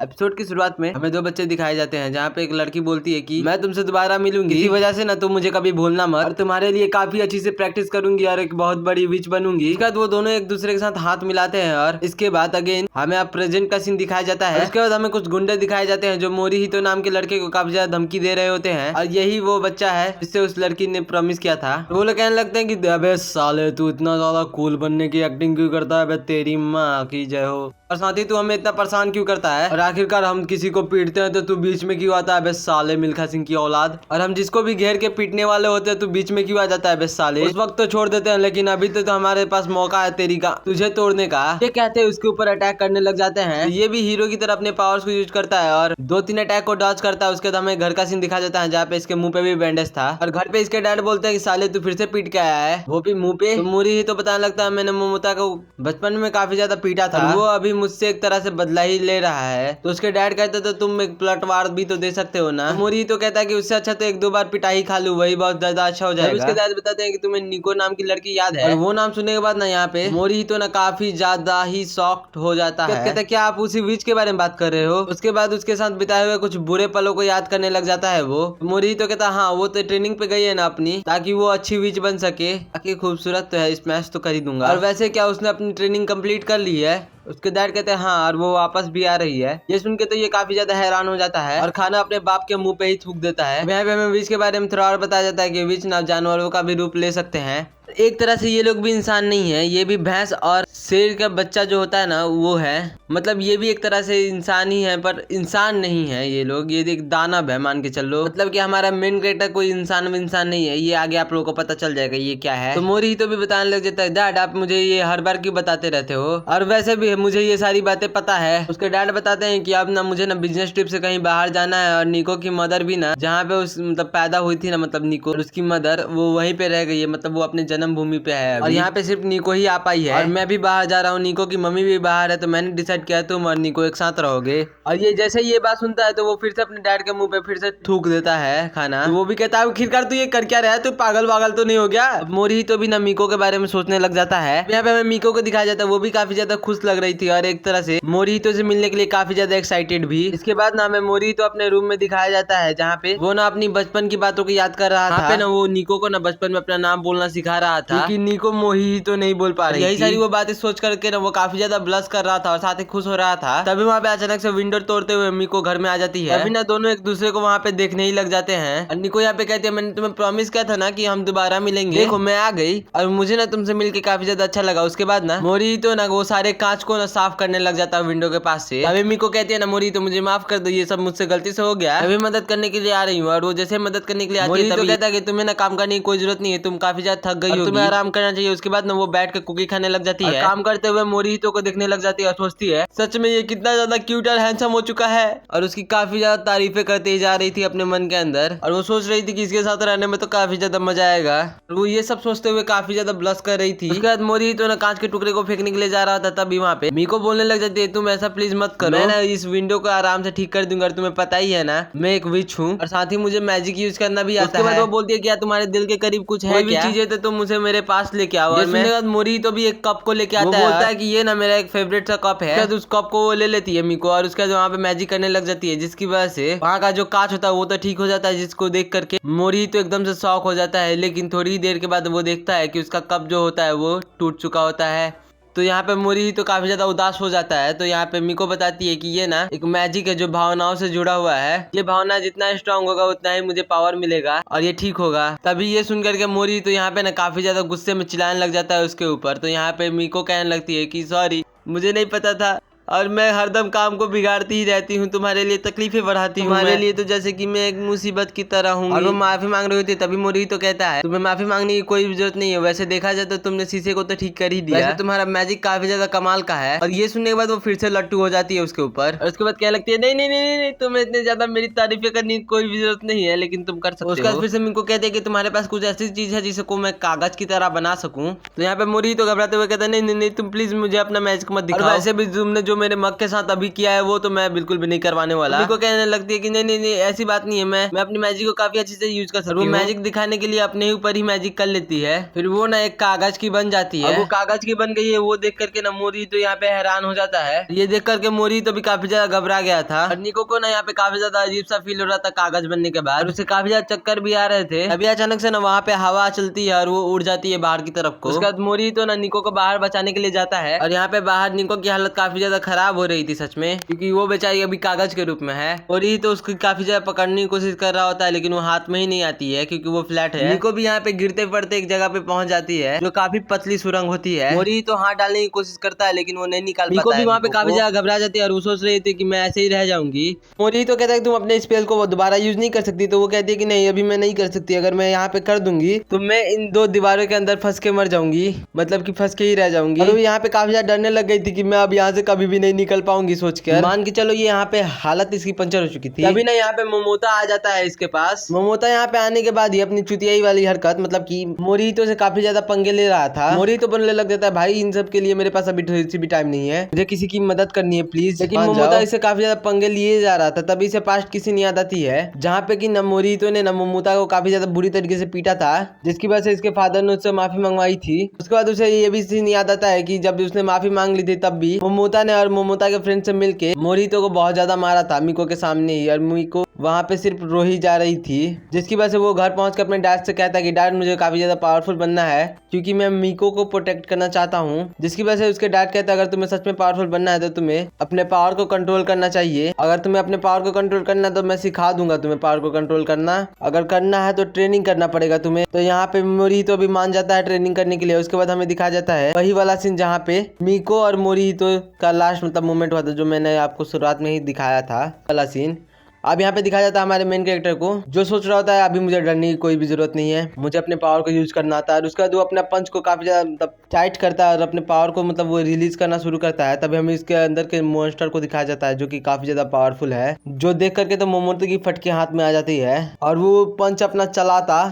Episode की शुरुआत में हमें दो बच्चे दिखाए जाते हैं, जहाँ पे एक लड़की बोलती है कि मैं तुमसे दोबारा मिलूंगी, इसी वजह से ना तुम मुझे कभी भूलना मत, और तुम्हारे लिए काफी अच्छी से प्रैक्टिस करूंगी और एक बहुत बड़ी विच बनूंगी। इसके बाद वो दोनों एक दूसरे के साथ हाथ मिलाते हैं और इसके बाद अगेन हमें अब प्रेजेंट का सीन दिखाया जाता है। उसके बाद हमें कुछ गुंडे दिखाए जाते हैं जो मोरिहितो नाम के लड़के को काफी ज्यादा धमकी दे रहे होते हैं, और यही वो बच्चा है जिससे उस लड़की ने प्रॉमिस किया था। तो वो लोग कहने लगते हैं कि अबे साले तू इतना ज्यादा कूल बनने की एक्टिंग क्यों करता है, अबे तेरी माँ की जय हो, और साथ ही तू हमें इतना परेशान क्यों करता है, और आखिरकार हम किसी को पीटते हैं तो तू बीच में क्यों आता है बे साले मिल्खा सिंह की औलाद, और हम जिसको भी घेर के पीटने वाले होते हैं तू बीच में क्यों आ जाता है बे साले। उस वक्त तो छोड़ देते हैं, लेकिन अभी तो हमारे पास मौका है तेरी का तुझे तोड़ने का। ये कहते हैं उसके ऊपर अटैक करने लग जाते हैं। ये भी हीरो की तरह अपने पावर्स को यूज करता है और 2-3 अटैक को डॉज करता है। उसके बाद हमें घर का सीन दिखा जाता है, जहाँ पे इसके मुंह पे भी बैंडेज था, और घर पे इसके डैड बोलते हैं कि साले तू फिर से पीट के आया है, वो भी मुंह पे। तो मोरिहितो बताने लगता है मैंने मोमोता को बचपन में काफी ज्यादा पीटा था, वो अभी मुझसे एक तरह से बदला ही ले रहा है। तो उसके डैड कहते तो तुम एक पलटवार भी तो दे सकते हो ना। मोरिहितो कहता है कि उससे अच्छा तो 1-2 बार पिटाई खा लूं, वही बहुत ज्यादा अच्छा हो जाएगा। उसके डैड बताते हैं कि तुम्हें निको नाम की लड़की याद है, और वो नाम सुनने के बाद ना यहाँ पे मोरिहितो ना काफी ज्यादा ही शॉक्ड हो जाता है। कहता है क्या आप उसी विच के बारे में बात कर रहे हो। उसके बाद उसके साथ बिताए हुए कुछ बुरे पलों को याद करने लग जाता है वो। मोरिहितो कहता है हाँ वो तो ट्रेनिंग पे गई है ना अपनी, ताकि वो अच्छी विच बन सके। बाकी खूबसूरत तो है, स्मैश तो कर ही दूंगा। और वैसे क्या उसने अपनी ट्रेनिंग कंप्लीट कर ली है। उसके डैड कहते हैं हाँ, और वो वापस भी आ रही है। ये सुन के तो ये काफी ज्यादा हैरान हो जाता है और खाना अपने बाप के मुंह पे ही थूक देता है। यहाँ पे हमें विच के बारे में थोड़ा और बताया जाता है कि विच ना जानवरों का भी रूप ले सकते हैं। एक तरह से ये लोग भी इंसान नहीं है, ये भी भैंस और शेर का बच्चा जो होता है ना वो है, मतलब ये भी एक तरह से इंसान ही है, पर इंसान नहीं है ये लोग, ये एक दानव है मान के चल लो। मतलब कि हमारा मेन कैरेक्टर कोई इंसान नहीं है, ये आगे आप लोगों को पता चल जाएगा ये क्या है। तो मोरिहितो भी बताने लग जाता है डैड आप मुझे ये हर बार क्यों बताते रहते हो, और वैसे भी मुझे ये सारी बातें पता है। उसके डैड बताते हैं कि अब ना मुझे ना बिजनेस ट्रिप से कहीं बाहर जाना है, और निको की मदर भी ना जहाँ पे उस मतलब पैदा हुई थी ना, मतलब निको उसकी मदर वो वहीं पे रह गई है, मतलब वो अपने जन्म भूमि पे है अभी। और यहाँ पे सिर्फ निको ही आ पाई है, और मैं भी बाहर जा रहा हूँ, निको की मम्मी भी बाहर है, तो मैंने डिसाइड किया तुम और निको एक साथ रहोगे। और ये जैसे ये बात सुनता है तो वो फिर से अपने डैड के मुंह पे फिर से थूक देता है खाना। तो वो भी कहता है खिरकार तू ये कर क्या रहा है, तू पागल वागल तो नहीं हो गया। मोरिहितो भी ना मीको के बारे में सोचने लग जाता है। यहाँ पे हमें मीको को दिखाया जाता है, वो भी काफी ज्यादा खुश लग रही थी और एक तरह से मोरिहितो से मिलने के लिए काफी ज्यादा एक्साइटेड भी। इसके बाद ना हमें मोरिहितो अपने रूम में दिखाया जाता है, जहाँ पे वो ना अपनी बचपन की बातों को याद कर रहा था। पे ना वो निको को ना बचपन में अपना नाम बोलना सिखा रहा था, क्योंकि निको मोरिहितो नहीं बोल पा रही। यही सारी वो बातें सोच करके ना वो काफी ज्यादा ब्लश कर रहा था और साथ ही खुश हो रहा था। तभी वहाँ पे अचानक से विंडो तोड़ते हुए मिको घर में आ जाती है। तभी ना दोनों एक दूसरे को वहाँ पे देखने ही लग जाते हैं। और निको यहाँ पे कहती है मैंने तुम्हें प्रॉमिस किया था ना कि हम दोबारा मिलेंगे, देखो मैं आ गई और मुझे ना तुमसे मिलके काफी ज्यादा अच्छा लगा। उसके बाद ना मोरिहितो ना वो सारे कांच को ना साफ करने लग जाता है विंडो के पास से। अभी मिको कहती है ना मोरिहितो मुझे माफ कर दो, ये सब मुझसे गलती से हो गया, अभी मदद करने के लिए आ रही हूँ। और वो जैसे मदद करने के लिए आती है तभी कहता है कि तुम्हें ना काम करने की कोई जरूरत नहीं है, तुम काफी ज्यादा थक गई हो, तुम्हें आराम करना चाहिए। उसके बाद ना वो बैठ के कुकी खाने लग जाती है, काम करते हुए मोरिहितो को देखने लग जाती है और सोचती है सच में ये कितना ज्यादा क्यूट और हैंडसम हो चुका है, और उसकी काफी ज्यादा तारीफें करती जा रही थी अपने मन के अंदर। और वो सोच रही थी कि इसके साथ रहने में तो काफी ज्यादा मजा आएगा, और वो ये सब सोचते हुए काफी ज्यादा ब्लश कर रही थी। उसके बाद मोरिहितो ना कांच के टुकड़े को फेंकने के लिए जा रहा था, तभी वहाँ पे मीको बोलने लग जाती है तुम ऐसा प्लीज मत करो, मैं ना इस विंडो को आराम से ठीक कर दूंगा, और तुम्हें पता ही है ना मैं एक विच हूँ, और साथ ही मुझे मैजिक यूज करना भी आता है। उसके बाद वो बोलती है क्या तुम्हारे दिल के करीब कुछ है, कोई भी चीज है तो तुम मुझे मेरे पास लेके आओ। और उसके बाद मोरिहितो भी एक कप को लेके आता है, बोलता है कि ये ना मेरा एक फेवरेट सा कप है। उस कप को वो ले लेती है मीको, और उसके बाद वहाँ पे मैजिक करने लग जाती है, जिसकी वजह से वहाँ का जो कांच होता है वो तो ठीक हो जाता है, जिसको देख करके मोरिहितो एकदम से शॉक हो जाता है। लेकिन थोड़ी ही देर के बाद वो देखता है कि उसका कप जो होता है वो टूट चुका होता है। तो यहाँ पे मोरिहितो काफी ज्यादा उदास हो जाता है। तो यहाँ पे मिको बताती है कि ये ना एक मैजिक है जो भावनाओं से जुड़ा हुआ है, ये भावना जितना स्ट्रांग होगा उतना ही मुझे पावर मिलेगा और ये ठीक होगा। तभी ये सुन करके मोरिहितो यहाँ पे ना काफी ज्यादा गुस्से में चिल्लाने लग जाता है उसके ऊपर। तो यहाँ पे मिको कहने लगती है कि सॉरी मुझे नहीं पता था, और मैं हरदम काम को बिगाड़ती ही रहती हूँ, तुम्हारे लिए तकलीफें बढ़ाती हूँ, तुम्हारे लिए तो जैसे कि मैं एक मुसीबत की तरह हूँ। और वो माफी मांग रही होती है, तभी मोरिहितो कहता है तुम्हें माफी मांगने की कोई जरूरत नहीं है, वैसे देखा जाए तो तुमने शीशे को तो ठीक कर ही दिया, वैसे तुम्हारा मैजिक काफी ज्यादा कमाल का है। और ये सुनने के बाद वो फिर से लट्टू हो जाती है उसके ऊपर, और उसके बाद कहने लगती है नहीं नहीं नहीं नहीं तुम्हें इतने ज्यादा मेरी तारीफें करने की कोई भी जरूरत नहीं है, लेकिन तुम कर सकते हो। उसके बाद फिर से मिको कहते हैं कि तुम्हारे पास कुछ ऐसी चीज है जिसको मैं कागज की तरह बना सकूं। तो यहाँ पे मोरिहितो घबराते हुए कहता है नहीं नहीं नहीं तुम प्लीज मुझे अपना मैजिक मत दिखाओ, वैसे भी तुमने जो मेरे मग के साथ अभी किया है वो तो मैं बिल्कुल भी नहीं करवाने वाला। निको कहने लगती है कि नहीं नहीं नहीं ऐसी बात नहीं है, मैं अपनी मैजिक को काफी अच्छे से यूज कर सकती हूँ। वो मैजिक दिखाने के लिए अपने ही ऊपर ही मैजिक कर लेती है। फिर वो ना एक कागज की बन जाती है। वो कागज की बन गई है, वो देख करके ना मोरी तो यहाँ पे हैरान हो जाता है। ये देख करके मोरी तो भी काफी ज्यादा घबरा गया था और निको को ना यहाँ पे काफी ज्यादा अजीब सा फील हो रहा था कागज बनने के बाद। उसे काफी ज्यादा चक्कर भी आ रहे थे। अभी अचानक से ना वहाँ पे हवा चलती है और वो उड़ जाती है बाहर की तरफ को। उसके बाद मोरी तो ना निको को बाहर बचाने के लिए जाता है और यहाँ पे बाहर निको की हालत काफी ज्यादा खराब हो रही थी सच में, क्योंकि वो बेचारी अभी कागज के रूप में है। और ही तो उसकी काफी ज्यादा पकड़ने की कोशिश कर रहा होता है लेकिन वो हाथ में ही नहीं आती है क्योंकि वो फ्लैट है। निको भी यहाँ पे गिरते पड़ते एक जगह पे पहुंच जाती है जो काफी पतली सुरंग होती है। मोरी तो हाथ डालने की कोशिश करता है लेकिन वो नहीं निकाल पाता है। निको भी वहाँ पे काफी ज्यादा घबरा जाती है और वो सोच रही थी कि मैं ऐसे ही रह जाऊंगी। मोरी तो कहता है तुम अपने स्पेल को दोबारा यूज नहीं कर सकती, तो वो कहती है कि नहीं अभी मैं नहीं कर सकती, अगर मैं यहाँ पे कर दूंगी तो मैं इन दो दीवारों के अंदर फंस के मर जाऊंगी, मतलब कि फंस के ही रह जाऊंगी। और यहाँ पे काफी ज्यादा डरने लग गई थी कि मैं अब यहाँ से कभी भी नहीं निकल पाऊंगी सोचकर। मान के चलो ये यहाँ पे हालत इसकी पंचर हो चुकी थी। तभी ना यहाँ पे मोमोता आ जाता है इसके पास। मोमोता यहाँ पे आने के बाद ही अपनी चुतियाई वाली हरकत, मतलब कि मोरितो से काफी ज्यादा पंगे ले रहा था। मोरितो बोलने लग जाता है भाई इन सब के लिए मेरे पास अभी थोड़ी सी भी टाइम नहीं है, मुझे किसी की मदद करनी है प्लीज। लेकिन मोमोता इससे काफी ज्यादा पंगे लिए जा रहा था। तभी से पास्ट की सीन याद आती है जहाँ पे कि न मोरितो ने न मोमोता को काफी ज्यादा बुरी तरीके से पीटा था, जिसकी वजह से इसके फादर ने उससे माफी मंगवाई थी। उसके बाद उसे ये भी सीन याद आता है कि जब उसने माफी मांग ली थी तब भी मोमोता ने और मोमोता के फ्रेंड से मिलके मोरितो को बहुत ज्यादा मारा था मिको के सामने ही। और मिको वहाँ पे सिर्फ रो ही जा रही थी, जिसकी वजह से वो घर पहुंच कर अपने डैड से कहता है कि डैड मुझे काफी ज्यादा पावरफुल बनना है क्योंकि मैं मिको को प्रोटेक्ट करना चाहता हूँ। जिसकी वजह से उसके डैड कहता है अगर तुम्हें सच में पावरफुल बनना है तो तुम्हें अपने पावर को कंट्रोल करना चाहिए। अगर तुम्हें अपने पावर को कंट्रोल करना है तो मैं सिखा दूंगा तुम्हें पावर को कंट्रोल करना। अगर करना है तो ट्रेनिंग करना पड़ेगा तुम्हें। तो यहाँ पे मोरितो भी मान जाता है ट्रेनिंग करने के लिए। उसके बाद हमें दिखाया जाता है वही वाला सीन जहाँ पे मिको और मोरितो का लास्ट मतलब मोमेंट हुआ था, जो मैंने आपको शुरुआत में ही दिखाया था वाला सीन। अब यहाँ पे दिखाया जाता है हमारे मेन कैरेक्टर को, जो सोच रहा होता है अभी मुझे डरने की कोई भी जरूरत नहीं है, मुझे अपने पावर को यूज करना आता है। और उसके बाद वो अपना पंच को काफी ज्यादा मतलब टाइट करता है और अपने पावर को मतलब वो रिलीज करना शुरू करता है। तभी हमें इसके अंदर के मॉन्स्टर को दिखाया जाता है जो कि काफी ज्यादा पावरफुल है, जो देख करके तो मोमोतो की फटके हाथ में आ जाती है। और वो पंच अपना चलाता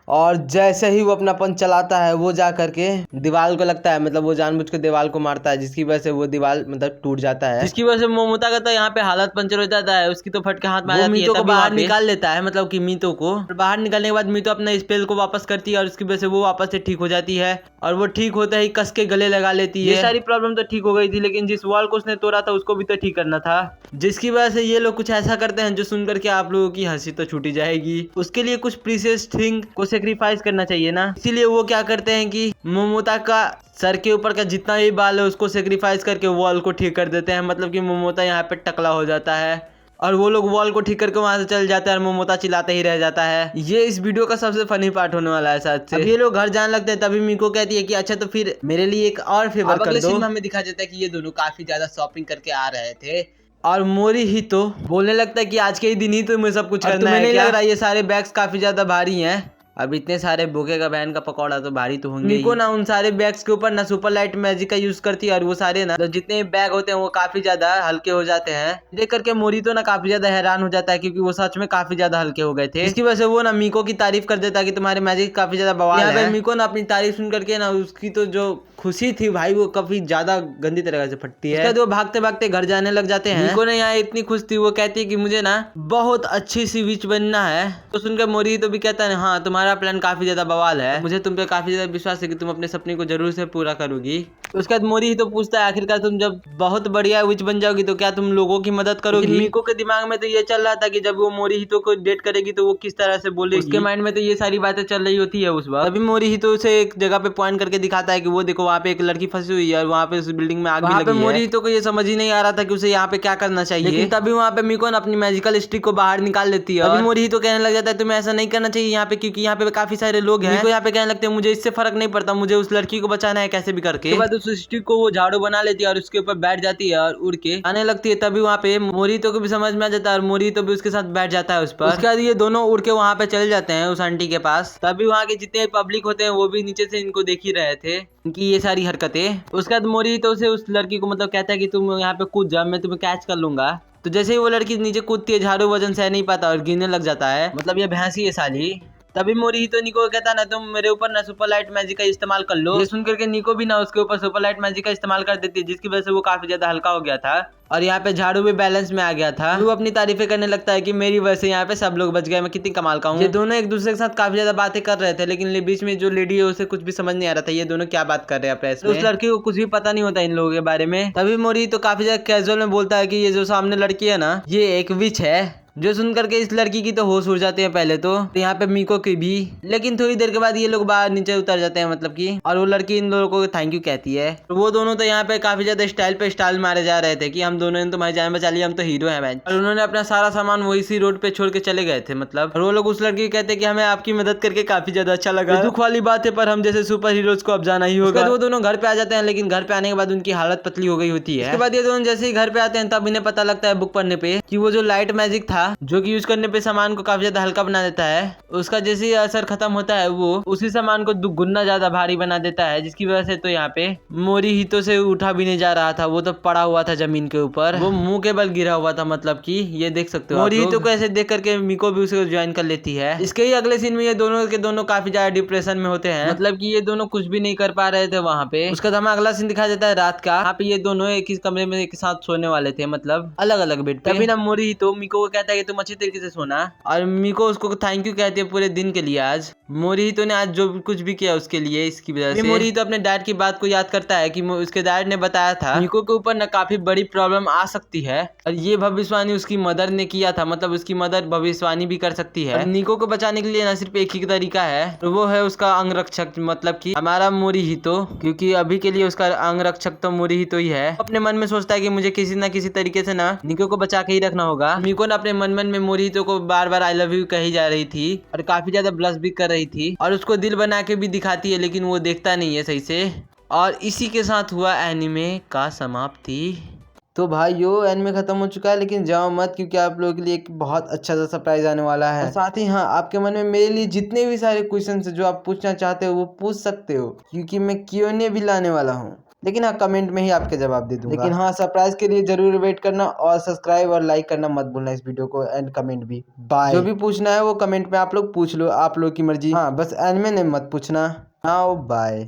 और जैसे ही वो अपना पंच चलाता है वो जा करके दीवार को लगता है, मतलब वो जानबूझ के दीवार को मारता है, जिसकी वजह से वो दीवार मतलब टूट जाता है। जिसकी वजह से मोमोता का तो यहाँ पे हालत पंचर हो जाता है, उसकी तो फटके हाथ में आ जाती है। मीतो को बाहर निकाल लेता है, मतलब कि मीतो को बाहर निकालने के बाद मीतो अपना स्पेल को वापस करती है और उसकी वजह से वो वापस से ठीक हो जाती है। और वो ठीक होते ही कस के गले लगा लेती है। ये सारी प्रॉब्लम तो ठीक हो गई थी, लेकिन जिस वॉल को उसने तोड़ा था उसको भी तो ठीक करना था, जिसकी वजह से ये लोग कुछ ऐसा करते हैं जो सुनकर के आप लोगों की हंसी तो छूटी जाएगी। उसके लिए कुछ प्रीशियस थिंग को सेक्रीफाइस करना चाहिए ना, इसीलिए वो क्या करते हैं कि मोमोता का सर के ऊपर का जितना भी बाल है उसको सेक्रीफाइस करके वॉल को ठीक कर देते हैं। मतलब कि मोमोता यहाँ पे टकला हो जाता है और वो लोग वॉल को ठीक करके वहां से चल जाते हैं और मोमोता चिल्लाते ही रह जाता है। ये इस वीडियो का सबसे फनी पार्ट होने वाला है शायद से। अब ये लोग घर जाने लगते हैं, तभी मिको कहती है कि अच्छा तो फिर मेरे लिए एक और फेवर कर दो। हमें दिखाया जाता है कि ये दोनों काफी ज्यादा शॉपिंग करके आ रहे थे और मोरी ही तो बोलने लगता है कि आज के ही दिन ही तुम्हें सब कुछ करना है। नहीं लग रहा ये सारे बैग्स काफी ज्यादा भारी हैं। अब इतने सारे बोके का बहन का पकौड़ा तो भारी तो होंगे। मिको ना उन सारे बैग्स के ऊपर ना सुपर लाइट मैजिक का यूज करती है और वो सारे ना जितने बैग होते हैं वो काफी ज्यादा हल्के हो जाते हैं। देख करके मोरी तो ना काफी ज्यादा हैरान हो जाता है क्योंकि वो सच में काफी ज्यादा हल्के हो गए थे। इसकी वजह से वो ना मिको की तारीफ कर देता है कि तुम्हारे मैजिक काफी ज्यादा बवाल है। मिको ना अपनी तारीफ सुन करके ना उसकी तो जो खुशी थी भाई वो काफी ज्यादा गंदी तरह से फटती है। वो भागते भागते घर जाने लग जाते हैं। मिको ने यहाँ इतनी खुश थी, वो कहती है कि मुझे ना बहुत अच्छी सी विच बनना है। तो सुनकर मोरी तो भी कहता है हाँ तुम्हारा प्लान काफी ज्यादा बवाल है, मुझे तुम पे काफी ज्यादा विश्वास है कि तुम अपने सपने को जरूर से पूरा करोगी। उसके बाद मोरी ही तो पूछता है आखिरकार तुम जब बहुत बढ़िया विच बन जाओगी तो क्या तुम लोगों की मदद करोगी। मिको के दिमाग में तो ये चल रहा था कि जब वो मोरी ही तो को डेट करेगी तो वो किस तरह से बोलेगी। उसके माइंड में तो ये सारी बातें चल रही होती है उस वक्त। अभी मोरी ही तो उसे एक जगह पे पॉइंट करके दिखाता है कि वो देखो वहाँ पे एक लड़की फंसी हुई है और वहाँ पे उस बिल्डिंग में आग भी लगी है। मोरी तो को ये समझ ही नहीं आ रहा था कि उसे यहाँ पे क्या करना चाहिए। लेकिन तभी वहाँ पे मिको अपनी मैजिकल स्टिक को बाहर निकाल लेती है। अभी मोरी ही तो कहने लग जाता है तुम्हें ऐसा नहीं करना चाहिए यहाँ पे, क्योंकि यहाँ पे काफी सारे लोग हैं। मिको यहाँ पे कहने लगते हैं मुझे इससे फर्क नहीं पड़ता, मुझे उस लड़की को बचाना है कैसे भी करके। उसके बाद उस स्टिक को वो झाड़ू बना लेती है और उसके ऊपर बैठ जाती है और उड़ के आने लगती है। तभी वहाँ पे मोरितो को भी समझ में आ जाता है और मोरितो भी उसके साथ बैठ जाता है उस पर। उसके बाद ये दोनों उड़ के वहाँ पे चले जाते हैं उस आंटी के पास। तभी वहाँ के जितने पब्लिक होते हैं वो भी नीचे से इनको देख ही रहे थे इनकी ये सारी हरकतें। उसके बाद मोरितो उसे उस लड़की को मतलब कहता है कि तुम यहाँ पे कूद जा, मैं तुम्हें कैच कर लूंगा। तो जैसे ही वो लड़की नीचे कूदती है झाड़ू वजन सह नहीं पाता और गिरने लग जाता है। मतलब ये भैंसी है साली। तभी मोरिहितो निको को कहता ना तुम मेरे ऊपर ना सुपर लाइट मैजिक का इस्तेमाल कर लो। ये सुन करके निको भी ना उसके ऊपर सुपर लाइट मैजिक का इस्तेमाल कर देती है, जिसकी वजह से वो काफी ज्यादा हल्का हो गया था और यहाँ पे झाड़ू भी बैलेंस में आ गया था। वो अपनी तारीफें करने लगता है कि मेरी वजह से यहाँ पे सब लोग बच गए, मैं कितनी कमाल का हूँ। ये दोनों एक दूसरे के साथ काफी ज्यादा बातें कर रहे थे, लेकिन बीच में जो लेडी है उसे कुछ भी समझ नहीं आ रहा था ये दोनों क्या बात कर रहे हैं आपस में। उस लड़की को कुछ भी पता नहीं होता इन लोगों के बारे में। तभी मोरी तो काफी ज्यादा कैजुअल में बोलता है कि ये जो सामने लड़की है ना ये एक विच है। जो सुन करके इस लड़की की तो होश उड़ जाते हैं पहले तो यहाँ पे मीको की भी, लेकिन थोड़ी देर के बाद ये लोग बाहर नीचे उतर जाते हैं मतलब कि, और वो लड़की इन लोगों को थैंक यू कहती है। तो वो दोनों तो यहाँ पे काफी ज्यादा स्टाइल पे स्टाइल मारे जा रहे थे कि हम दोनों ने तुम्हारी जान बचा ली, हम तो हीरो हैं मैच। और उन्होंने अपना सारा सामान वो इसी रोड पे छोड़ के चले गए थे मतलब। और वो लोग उस लड़की को कहते कि हमें आपकी मदद करके काफी ज्यादा अच्छा लगा। दुख वाली बात है पर हम जैसे सुपर हीरोज को अब जाना ही होगा। वो दोनों घर पे आ जाते हैं, लेकिन घर पे आने के बाद उनकी हालत पतली हो गई होती है। उसके बाद ये दोनों जैसे ही घर पे आते हैं तब इन्हें पता लगता है बुक पढ़ने पे कि वो जो लाइट मैजिक था जो कि यूज पे सामान को काफी ज्यादा हल्का बना देता है, उसका जैसे ही असर खत्म होता है वो उसी सामान को दुगुना ज्यादा भारी बना देता है, जिसकी वजह से तो यहाँ पे मोरिहितो से उठा भी नहीं जा रहा था, वो तो पड़ा हुआ था जमीन के ऊपर, वो मुंह के बल गिरा हुआ था मतलब कि ये देख सकते हो। मोरिहितो को ऐसे देख करके मिको भी उसे ज्वाइन कर लेती है। इसके ही अगले सीन में ये दोनों के दोनों काफी ज्यादा डिप्रेशन में होते हैं, मतलब कि ये दोनों कुछ भी नहीं कर पा रहे थे वहाँ पे। उसका हमें अगला सीन दिखाई देता है रात का, यहाँ पे ये दोनों एक ही कमरे में एक साथ सोने वाले थे, मतलब अलग अलग बेड पे। तभी ना मोरिहितो मिको को कहता है कि तुम अच्छी तरीके से सोना, और मिको उसको थैंक यू कहती है पूरे दिन के लिए। आज मोरिहितो ने आज जो कुछ भी किया उसके लिए, इसकी वजह से मोरिहितो अपने डैड की बात को याद करता है कि उसके डैड ने बताया था मिको के ऊपर ना काफी बड़ी प्रॉब्लम आ सकती है, और ये भविष्यवाणी उसकी मदर ने किया था, मतलब उसकी मदर भविष्यवाणी भी कर सकती है। निको को बचाने के लिए ना सिर्फ एक ही तरीका है, तो वो है उसका अंगरक्षक, मतलब कि हमारा मोरिहितो, क्योंकि अभी के लिए उसका अंगरक्षक तो मोरिहितो ही है। अपने मन में सोचता है कि मुझे किसी ना किसी तरीके से ना निको को बचा के ही रखना होगा। मिको ने अपने मन में मोरिहितो को बार बार आई लव यू कही जा रही थी और काफी ज्यादा ब्लश भी कर रही थी, और उसको दिल बना के भी दिखाती है, लेकिन वो देखता नहीं है सही से। और इसी के साथ हुआ एनिमे का समाप्ति। तो भाइयों एनिमे खत्म हो चुका है, लेकिन जाओ मत, क्योंकि आप लोगों के लिए एक बहुत अच्छा सा सरप्राइज आने वाला है। और साथ ही हाँ, आपके मन में मेरे लिए जितने भी सारे क्वेश्चन है जो आप पूछना चाहते हो वो पूछ सकते हो, क्योंकि मैं Q&A भी लाने वाला हूँ, लेकिन हाँ कमेंट में ही आपके जवाब दे दूंगा। लेकिन हाँ सरप्राइज के लिए जरूर वेट करना, और सब्सक्राइब और लाइक करना मत भूलना इस वीडियो को, एंड कमेंट भी। बाय। जो भी पूछना है वो कमेंट में आप लोग पूछ लो, आप लोग की मर्जी। हाँ बस एनिमे ने मत पूछना। हाँ बाय।